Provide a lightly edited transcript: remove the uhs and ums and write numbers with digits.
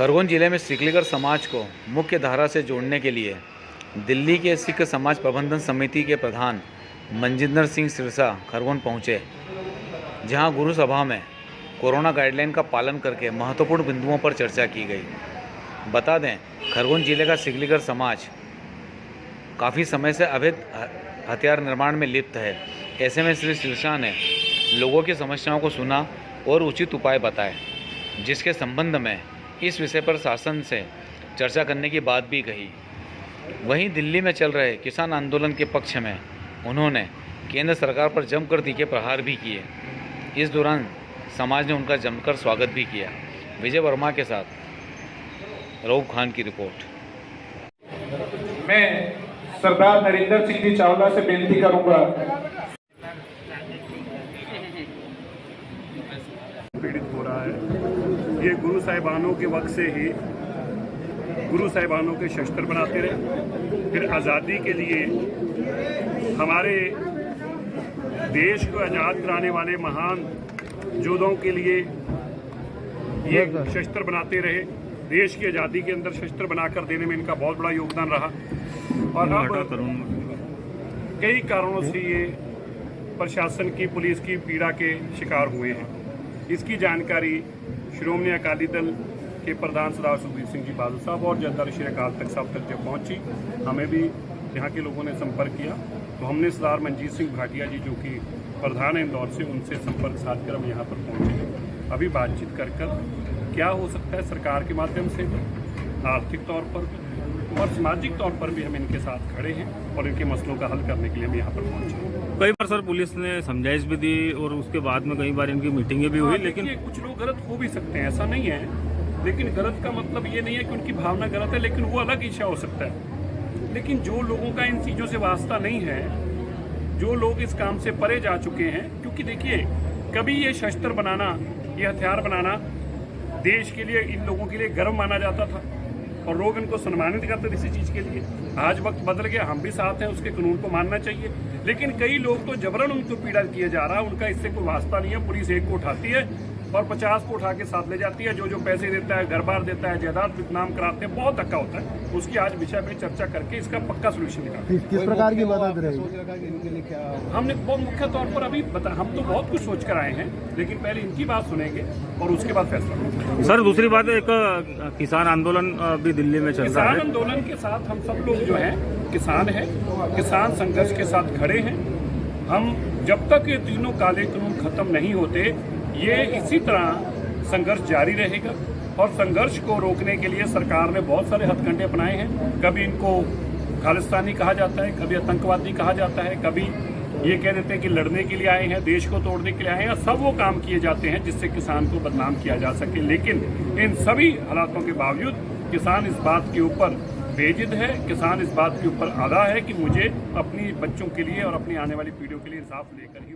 खरगोन जिले में सिकलीगर समाज को मुख्य धारा से जोड़ने के लिए दिल्ली के सिख समाज प्रबंधन समिति के प्रधान मनजिंदर सिंह सिरसा खरगोन पहुंचे, जहां गुरु सभा में कोरोना गाइडलाइन का पालन करके महत्वपूर्ण बिंदुओं पर चर्चा की गई। बता दें, खरगोन जिले का सिकलीगर समाज काफ़ी समय से अवैध हथियार निर्माण में लिप्त है। ऐसे में श्री सिरसा ने लोगों की समस्याओं को सुना और उचित उपाय बताए, जिसके संबंध में इस विषय पर शासन से चर्चा करने की बात भी कही। वहीं दिल्ली में चल रहे किसान आंदोलन के पक्ष में उन्होंने केंद्र सरकार पर जमकर तीखे प्रहार भी किए। इस दौरान समाज ने उनका जमकर स्वागत भी किया। विजय वर्मा के साथ रऊफ खान की रिपोर्ट। मैं सरदार नरेंद्र सिंह जी चावला से बेनती करूंगा, पीड़ित हो रहा है। ये गुरु साहिबानों के वक्त से ही गुरु साहिबानों के शस्त्र बनाते रहे। फिर आज़ादी के लिए हमारे देश को आज़ाद कराने वाले महान योद्धाओं के लिए ये शस्त्र बनाते रहे। देश की आज़ादी के अंदर शस्त्र बनाकर देने में इनका बहुत बड़ा योगदान रहा। और अब कई कारणों से ये प्रशासन की, पुलिस की पीड़ा के शिकार हुए हैं। इसकी जानकारी श्रोमणी अकाली दल के प्रधान सरदार सुखबीर सिंह जी बादल साहब और जथेदार श्री अकाल तख्त साहब तक जब पहुंची, हमें भी यहाँ के लोगों ने संपर्क किया, तो हमने सरदार मनजीत सिंह भाटिया जी जो कि प्रधान है इंदौर से, उनसे संपर्क साध कर हम यहाँ पर पहुँचे। अभी बातचीत कर क्या हो सकता है सरकार के माध्यम से, आर्थिक तौर पर और सामाजिक तौर पर भी हम इनके साथ खड़े हैं और इनके मसलों का हल करने के लिए हम यहाँ पर पहुँचे। कई बार सर पुलिस ने समझाइश भी दी और उसके बाद में कई बार इनकी मीटिंगें भी हुई, लेकिन कुछ लोग गलत हो भी सकते हैं, ऐसा नहीं है। लेकिन गलत का मतलब ये नहीं है कि उनकी भावना गलत है, लेकिन वो अलग इच्छा हो सकता है। लेकिन जो लोगों का इन चीज़ों से वास्ता नहीं है, जो लोग इस काम से परे जा चुके हैं, क्योंकि देखिए कभी ये शस्त्र बनाना, ये हथियार बनाना देश के लिए, इन लोगों के लिए गर्व माना जाता था और लोग इनको सम्मानित करते थे इसी चीज़ के लिए। आज वक्त बदल गया, हम भी साथ हैं, उसके कानून को मानना चाहिए। लेकिन कई लोग तो जबरन उनको पीड़ा किया जा रहा है, उनका इससे कोई वास्ता नहीं है। पुलिस एक को उठाती है और 50 को उठा के साथ ले जाती है। जो पैसे देता है, घर बार देता है, जायदाद नाम कराते हैं, बहुत धक्का होता है। उसकी आज विषय पे चर्चा करके इसका पक्का सोल्यूशन निकालते हैं। किस प्रकार की मदद रहेगी? हमने बहुत मुख्य तौर पर अभी हम तो बहुत कुछ सोच कर आए हैं, लेकिन पहले इनकी बात सुनेंगे और उसके बाद फैसला करेंगे। सर दूसरी बात है, एक किसान आंदोलन भी दिल्ली में चल रहा है। किसान आंदोलन के साथ हम सब लोग जो हैं किसान हैं, किसान संघर्ष के साथ खड़े हैं। हम जब तक ये तीनों काले कानून खत्म नहीं होते, ये इसी तरह संघर्ष जारी रहेगा। और संघर्ष को रोकने के लिए सरकार ने बहुत सारे हथकंडे अपनाए हैं। कभी इनको खालिस्तानी कहा जाता है, कभी आतंकवादी कहा जाता है, कभी ये कह देते हैं कि लड़ने के लिए आए हैं, देश को तोड़ने के लिए आए हैं। सब वो काम किए जाते हैं जिससे किसान को बदनाम किया जा सके। लेकिन इन सभी हालातों के बावजूद किसान इस बात के ऊपर बेजिद है, किसान इस बात के ऊपर आगाह है कि मुझे अपनी बच्चों के लिए और अपनी आने वाली पीढ़ियों के लिए इंसाफ लेकर ही